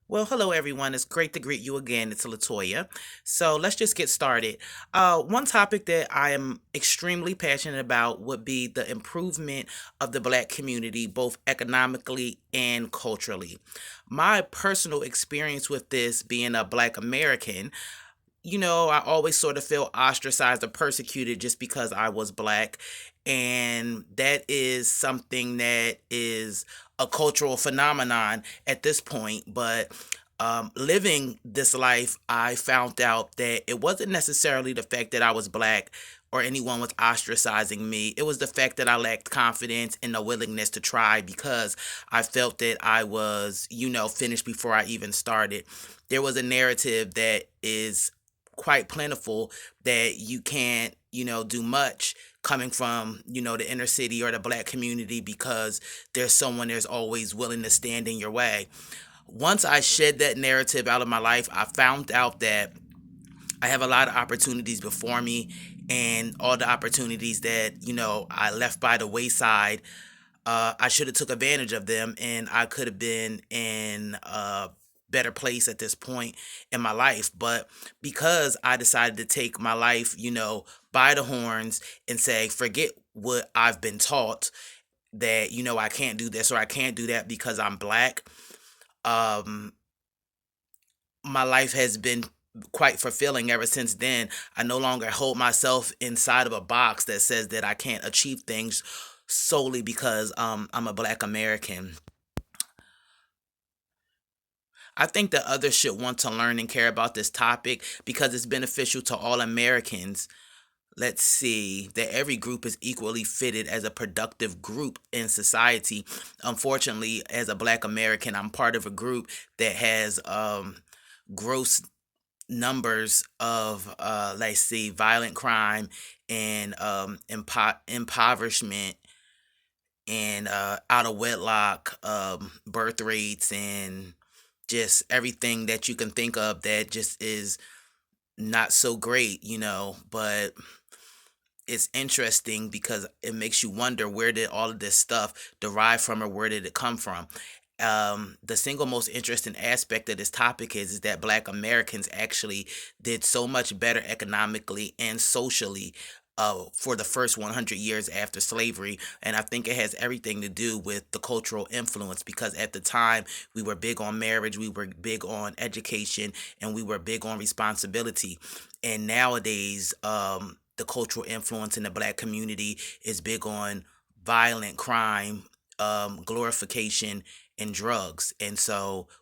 Well, hello everyone. It's great to greet you again. It's Latoya. So let's just get started. One topic that I am extremely passionate about would be the improvement of the Black community, both economically and culturally. My personal experience with this being a Black American, I always sort of feel ostracized or persecuted just because I was Black. And that is something that is a cultural phenomenon at this point. But living this life, I found out that it wasn't necessarily the fact that I was Black or anyone was ostracizing me. It was the fact that I lacked confidence and the willingness to try because I felt that I was, finished before I even started. There was a narrative that is quite plentiful that you can't, do much coming from, the inner city or the Black community because there's always willing to stand in your way. Once I shed that narrative out of my life, I found out that I have a lot of opportunities before me, and all the opportunities that, I left by the wayside, I should have took advantage of them, and I could have been in a better place at this point in my life. But because I decided to take my life, by the horns and say, forget what I've been taught, that, I can't do this or I can't do that because I'm Black. Um, my life has been quite fulfilling ever since then. I no longer hold myself inside of a box that says that I can't achieve things solely because I'm a Black American. I think that others should want to learn and care about this topic because it's beneficial to all Americans. Let's see, that every group is equally fitted as a productive group in society. Unfortunately, as a Black American, I'm part of a group that has gross numbers of let's see, violent crime and impoverishment and out of wedlock birth rates and just everything that you can think of that just is not so great, but it's interesting because it makes you wonder, where did all of this stuff derive from, or where did it come from? The single most interesting aspect of this topic is that Black Americans actually did so much better economically and socially for the first 100 years after slavery. And I think it has everything to do with the cultural influence, because at the time we were big on marriage, we were big on education, and we were big on responsibility. And nowadays, the cultural influence in the Black community is big on violent crime, glorification, and drugs. And so